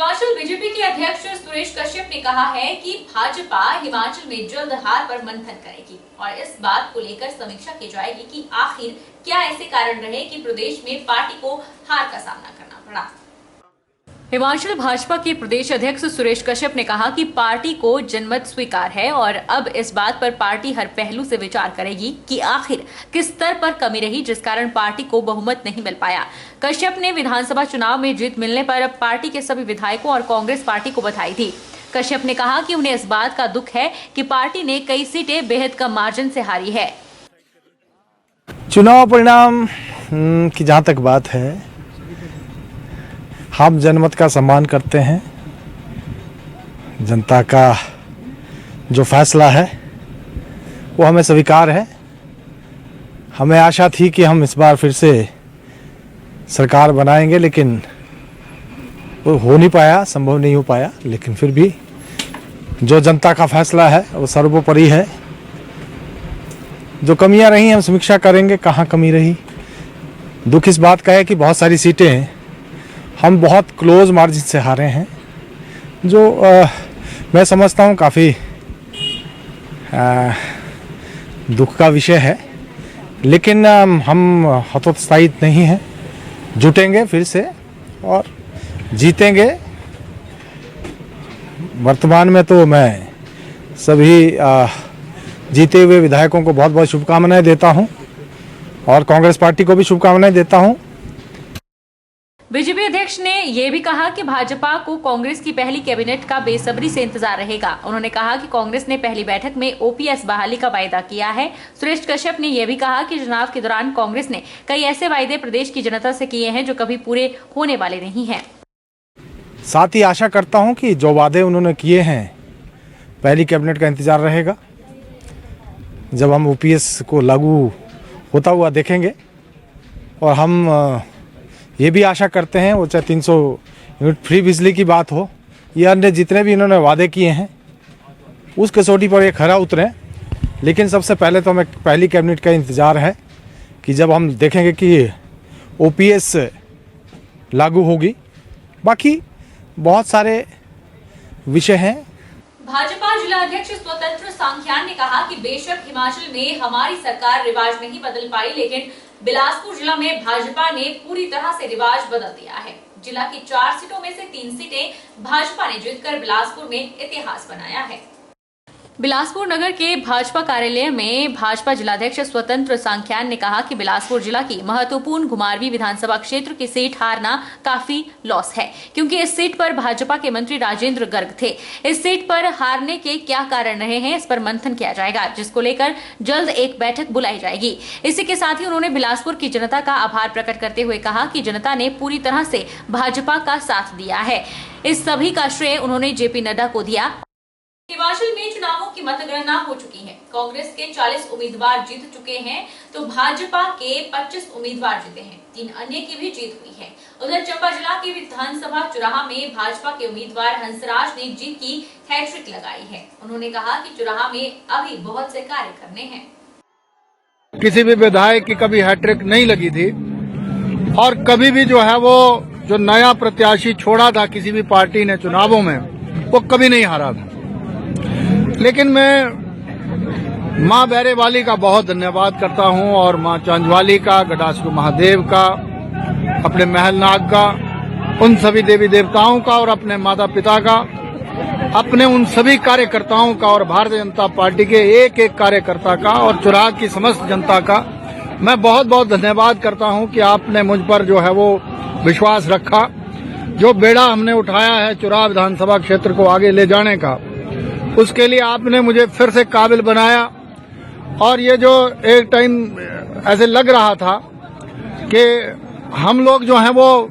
Himachal BJP के अध्यक्ष सुरेश कश्यप ने कहा है कि भाजपा हिमाचल में जल्द हार पर मंथन करेगी और इस बात को लेकर समीक्षा की जाएगी कि आखिर क्या ऐसे कारण रहे कि प्रदेश में पार्टी को हार का सामना करना पड़ा। हिमाचल भाजपा के प्रदेश अध्यक्ष सुरेश कश्यप ने कहा कि पार्टी को जनमत स्वीकार है और अब इस बात पर पार्टी हर पहलू से विचार करेगी कि आखिर किस स्तर पर कमी रही जिस कारण पार्टी को बहुमत नहीं मिल पाया। कश्यप ने विधानसभा चुनाव में जीत मिलने पर पार्टी के सभी विधायकों और कांग्रेस पार्टी को बधाई दी। कश्यप ने कहा कि उन्हें इस बात का दुख है कि पार्टी ने कई सीटें बेहद कम मार्जिन से हारी है। चुनाव परिणाम की जहाँ तक बात है, हम जनमत का सम्मान करते हैं। जनता का जो फैसला है वो हमें स्वीकार है। हमें आशा थी कि हम इस बार फिर से सरकार बनाएंगे, लेकिन वो हो नहीं पाया, संभव नहीं हो पाया। लेकिन फिर भी जो जनता का फैसला है वो सर्वोपरि है। जो कमियां रही हम समीक्षा करेंगे, कहाँ कमी रही। दुख इस बात का है कि बहुत सारी सीटें हम बहुत क्लोज मार्जिन से हारे हैं, जो मैं समझता हूँ काफ़ी दुख का विषय है। लेकिन हम हतोत्साहित नहीं हैं, जुटेंगे फिर से और जीतेंगे। वर्तमान में तो मैं सभी जीते हुए विधायकों को बहुत बहुत शुभकामनाएं देता हूं और कांग्रेस पार्टी को भी शुभकामनाएं देता हूं। बीजेपी अध्यक्ष ने यह भी कहा कि भाजपा को कांग्रेस की पहली कैबिनेट का बेसब्री से इंतजार रहेगा। उन्होंने कहा कि कांग्रेस ने पहली बैठक में ओपीएस बहाली का वायदा किया है। सुरेश कश्यप ने यह भी कहा कि चुनाव के दौरान कांग्रेस ने कई ऐसे वायदे प्रदेश की जनता से किए हैं जो कभी पूरे होने वाले नहीं हैं। साथ ही आशा करता हूं कि जो वादे उन्होंने किए हैं, पहली कैबिनेट का इंतजार रहेगा। जब हम ओपीएस को लागू होता हुआ देखेंगे, और हम ये भी आशा करते हैं वो चाहे 300 यूनिट फ्री बिजली की बात हो या अन्य जितने भी इन्होंने वादे किए हैं, उस कसौटी पर ये खरा उतरें। लेकिन सबसे पहले तो हमें पहली कैबिनेट का इंतज़ार है कि जब हम देखेंगे कि ओपीएस लागू होगी। बाकी बहुत सारे विषय हैं। भाजपा जिला अध्यक्ष स्वतंत्र सांख्यान ने कहा कि बेशक हिमाचल में हमारी सरकार रिवाज नहीं बदल पाई, लेकिन बिलासपुर जिला में भाजपा ने पूरी तरह से रिवाज बदल दिया है। जिला की 4 सीटों में से 3 सीटें भाजपा ने जीतकर बिलासपुर में इतिहास बनाया है। बिलासपुर नगर के भाजपा कार्यालय में भाजपा जिलाध्यक्ष स्वतंत्र सांख्यान ने कहा कि बिलासपुर जिला की महत्वपूर्ण घुमारवीं विधानसभा क्षेत्र की सीट हारना काफी लॉस है, क्योंकि इस सीट पर भाजपा के मंत्री राजेंद्र गर्ग थे। इस सीट पर हारने के क्या कारण रहे हैं, इस पर मंथन किया जाएगा, जिसको लेकर जल्द एक बैठक बुलाई जाएगी। इसी के साथ ही उन्होंने बिलासपुर की जनता का आभार प्रकट करते हुए कहा कि जनता ने पूरी तरह से भाजपा का साथ दिया है। इस सभी का श्रेय उन्होंने जेपी नड्डा को दिया। हिमाचल में चुनावों की मतगणना हो चुकी है। कांग्रेस के 40 उम्मीदवार जीत चुके हैं तो भाजपा के 25 उम्मीदवार जीते हैं। 3 अन्य की भी जीत हुई है। उधर चंबा जिला के विधानसभा चुराहा में भाजपा के उम्मीदवार हंसराज ने जीत की हैट्रिक लगाई है। उन्होंने कहा कि चुराहा में अभी बहुत से कार्य करने हैं। किसी भी विधायक की कभी हैट्रिक नहीं लगी थी और कभी भी जो है वो जो नया प्रत्याशी छोड़ा था किसी भी पार्टी ने चुनावों में, वो कभी नहीं हारा था। लेकिन मैं माँ बैरे वाली का बहुत धन्यवाद करता हूँ और माँ चांदवाली का, गडासू महादेव का, अपने महलनाग का, उन सभी देवी देवताओं का और अपने माता पिता का, अपने उन सभी कार्यकर्ताओं का और भारतीय जनता पार्टी के एक एक कार्यकर्ता का और चुराह की समस्त जनता का मैं बहुत बहुत धन्यवाद करता हूँ कि आपने मुझ पर जो है वो विश्वास रखा। जो बेड़ा हमने उठाया है चुराह विधानसभा क्षेत्र को आगे ले जाने का, उसके लिए आपने मुझे फिर से काबिल बनाया। और ये जो एक टाइम ऐसे लग रहा था कि हम लोग जो हैं वो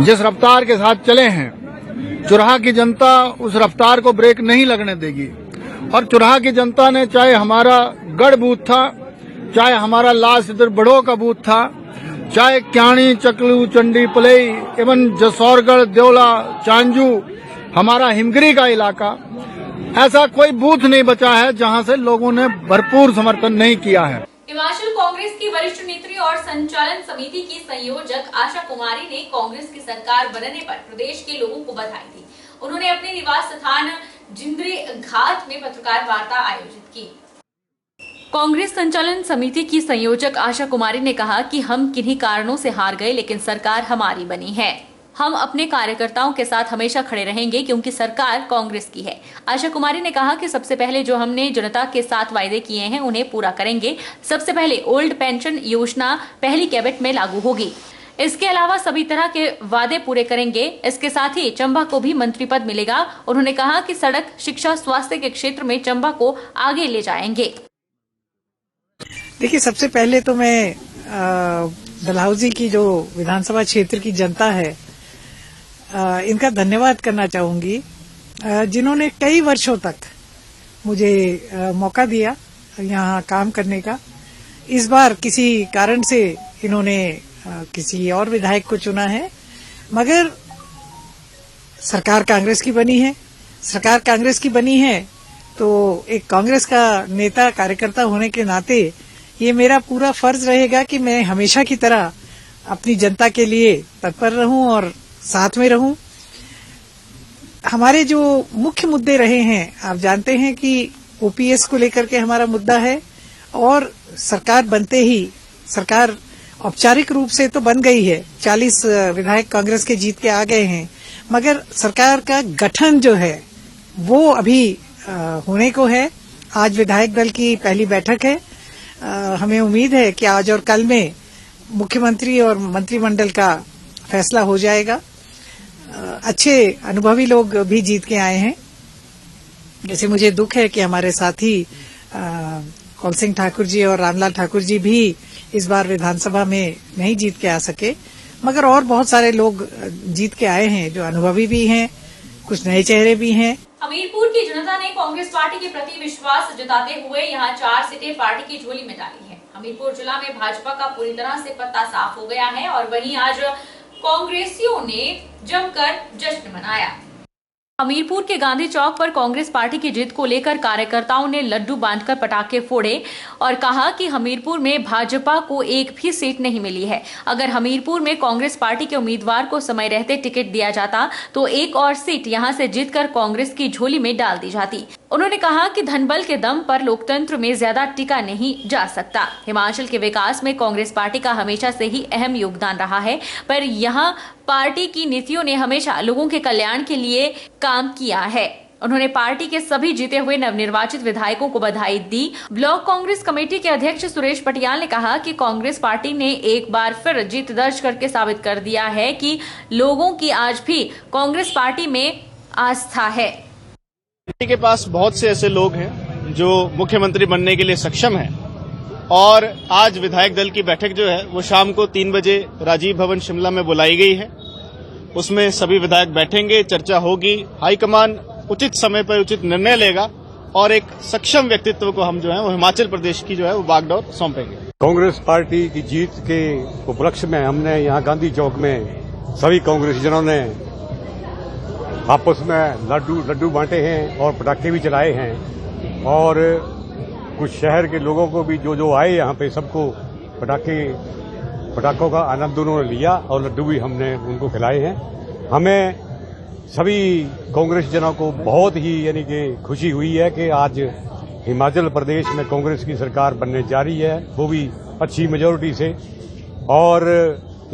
जिस रफ्तार के साथ चले हैं, चुराह की जनता उस रफ्तार को ब्रेक नहीं लगने देगी। और चुराह की जनता ने, चाहे हमारा गढ़ बूथ था, चाहे हमारा लाल सिद्धर बड़ो का बूथ था, चाहे क्याणी, चकलू, चंडी, पलई, एवं जसौरगढ़, देवला, चांजू, हमारा हिमगिरी का इलाका, ऐसा कोई बूथ नहीं बचा है जहां से लोगों ने भरपूर समर्थन नहीं किया है। हिमाचल कांग्रेस की वरिष्ठ नेत्री और संचालन समिति की संयोजक आशा कुमारी ने कांग्रेस की सरकार बनने पर प्रदेश के लोगों को बधाई दी। उन्होंने अपने निवास स्थान जिंद्री घाट में पत्रकार वार्ता आयोजित की। कांग्रेस संचालन समिति की संयोजक आशा कुमारी ने कहा कि हम किन्हीं कारणों से हार गए, लेकिन सरकार हमारी बनी है। हम अपने कार्यकर्ताओं के साथ हमेशा खड़े रहेंगे क्योंकि सरकार कांग्रेस की है। आशा कुमारी ने कहा कि सबसे पहले जो हमने जनता के साथ वायदे किए हैं उन्हें पूरा करेंगे। सबसे पहले ओल्ड पेंशन योजना पहली कैबिनेट में लागू होगी। इसके अलावा सभी तरह के वादे पूरे करेंगे। इसके साथ ही चंबा को भी मंत्री पद मिलेगा। उन्होंने कहा कि सड़क, शिक्षा, स्वास्थ्य के क्षेत्र में चंबा को आगे ले जाएंगे। देखिए, सबसे पहले तो मैं डलहौजी की जो विधानसभा क्षेत्र की जनता है इनका धन्यवाद करना चाहूंगी, जिन्होंने कई वर्षों तक मुझे मौका दिया यहाँ काम करने का। इस बार किसी कारण से इन्होंने किसी और विधायक को चुना है, मगर सरकार कांग्रेस की बनी है। सरकार कांग्रेस की बनी है तो एक कांग्रेस का नेता कार्यकर्ता होने के नाते ये मेरा पूरा फर्ज रहेगा कि मैं हमेशा की तरह अपनी जनता के लिए तत्पर रहूं और साथ में रहूं। हमारे जो मुख्य मुद्दे रहे हैं, आप जानते हैं कि ओपीएस को लेकर के हमारा मुद्दा है, और सरकार बनते ही, सरकार औपचारिक रूप से तो बन गई है, 40 विधायक कांग्रेस के जीत के आ गए हैं, मगर सरकार का गठन जो है वो अभी होने को है। आज विधायक दल की पहली बैठक है। हमें उम्मीद है कि आज और कल में मुख्यमंत्री और मंत्रिमंडल का फैसला हो जाएगा। अच्छे अनुभवी लोग भी जीत के आए हैं। जैसे मुझे दुख है कि हमारे साथी कौल सिंह ठाकुर जी और रामलाल ठाकुर जी भी इस बार विधानसभा में नहीं जीत के आ सके, मगर और बहुत सारे लोग जीत के आए हैं जो अनुभवी भी हैं, कुछ नए चेहरे भी हैं। हमीरपुर की जनता ने कांग्रेस पार्टी के प्रति विश्वास जताते हुए यहां 4 सीटें पार्टी की झोली में डाली है। हमीरपुर जिला में भाजपा का पूरी तरह से पत्ता साफ हो गया है और वहीं आज कांग्रेसियों ने जमकर जश्न मनाया। हमीरपुर के गांधी चौक पर कांग्रेस पार्टी की जीत को लेकर कार्यकर्ताओं ने लड्डू बांटकर पटाखे फोड़े और कहा कि हमीरपुर में भाजपा को एक भी सीट नहीं मिली है। अगर हमीरपुर में कांग्रेस पार्टी के उम्मीदवार को समय रहते टिकट दिया जाता तो एक और सीट यहां से जीतकर कांग्रेस की झोली में डाल दी जाती। उन्होंने कहा कि धनबल के दम पर लोकतंत्र में ज्यादा टिका नहीं जा सकता। हिमाचल के विकास में कांग्रेस पार्टी का हमेशा से ही अहम योगदान रहा है, पर यहाँ पार्टी की नीतियों ने हमेशा लोगों के कल्याण के लिए काम किया है। उन्होंने पार्टी के सभी जीते हुए नवनिर्वाचित विधायकों को बधाई दी। ब्लॉक कांग्रेस कमेटी के अध्यक्ष सुरेश पटियाल ने कहा कि कांग्रेस पार्टी ने एक बार फिर जीत दर्ज करके साबित कर दिया है कि लोगों की आज भी कांग्रेस पार्टी में आस्था है। पार्टी के पास बहुत से ऐसे लोग हैं जो मुख्यमंत्री बनने के लिए सक्षम हैं, और आज विधायक दल की बैठक जो है वो शाम को 3 बजे राजीव भवन शिमला में बुलाई गई है। उसमें सभी विधायक बैठेंगे, चर्चा होगी, हाईकमान उचित समय पर उचित निर्णय लेगा और एक सक्षम व्यक्तित्व को हम जो है वो हिमाचल प्रदेश की जो है वो बागडोर सौंपेंगे। कांग्रेस पार्टी की जीत के उपलक्ष्य में हमने यहाँ गांधी चौक में सभी कांग्रेसजनों ने आपस में लड्डू बांटे हैं और पटाखे भी चलाए हैं, और कुछ शहर के लोगों को भी जो आए यहाँ पे सबको पटाखों का आनंद उन्होंने लिया और लड्डू भी हमने उनको खिलाए हैं। हमें सभी कांग्रेस जनों को बहुत ही यानी कि खुशी हुई है कि आज हिमाचल प्रदेश में कांग्रेस की सरकार बनने जा रही है, वो भी अच्छी मेजोरिटी से। और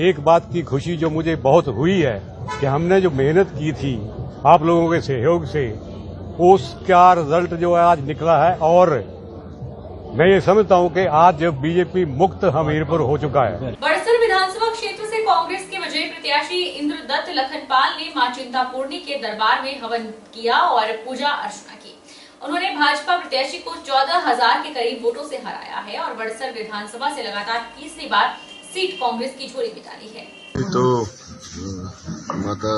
एक बात की खुशी जो मुझे बहुत हुई है कि हमने जो मेहनत की थी आप लोगों के सहयोग से, उसका रिजल्ट जो है आज निकला है, और मैं ये समझता हूँ कि आज बीजेपी मुक्त हमीरपुर हो चुका है। बड़सर विधानसभा क्षेत्र से कांग्रेस के विजयी प्रत्याशी इंद्रदत्त लखनपाल ने मां चिंतापूर्णी के दरबार में हवन किया और पूजा अर्चना की। उन्होंने भाजपा प्रत्याशी को 14,000 के करीब वोटों से हराया है और बड़सर विधानसभा से लगातार तीसरी बार सीट कांग्रेस की झोली में डाली है। तो माता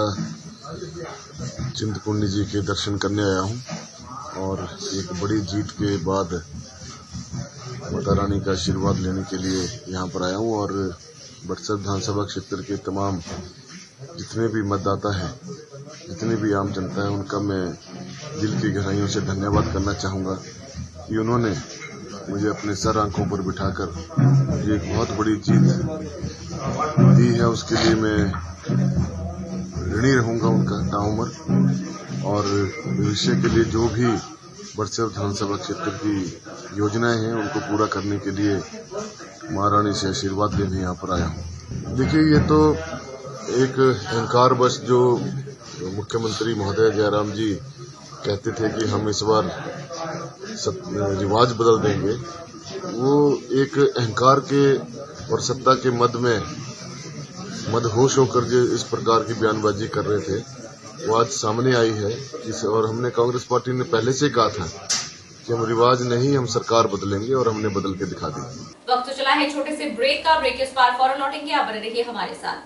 चिंतपूर्णी जी के दर्शन करने आया हूं और एक बड़ी जीत के बाद माता रानी का आशीर्वाद लेने के लिए यहाँ पर आया हूँ। और बड़सर विधानसभा क्षेत्र के तमाम जितने भी मतदाता हैं, जितने भी आम जनता है, उनका मैं दिल की गहराइयों से धन्यवाद करना चाहूँगा कि उन्होंने मुझे अपने सर आंखों पर बिठाकर ये एक बहुत बड़ी जीत दी है, उसके लिए मैं ऋणी रहूंगा उनका ताउम्र। और भविष्य के लिए जो भी बड़सर विधानसभा क्षेत्र की योजनाएं हैं उनको पूरा करने के लिए महारानी से आशीर्वाद लेने यहाँ पर आया हूँ। देखिए, ये तो एक अहंकारवश जो मुख्यमंत्री महोदय जयराम जी कहते थे कि हम इस बार रिवाज बदल देंगे, वो एक अहंकार के और सत्ता के मदहोश होकर जो इस प्रकार की बयानबाजी कर रहे थे, वो आज सामने आई है। और हमने कांग्रेस पार्टी ने पहले से कहा था कि हम रिवाज नहीं, हम सरकार बदलेंगे, और हमने बदल के दिखा दी। वक्त तो चला है छोटे से ब्रेक का। ब्रेक के इस पार फौरन लौटेंगे, आप बने रहिए हमारे साथ।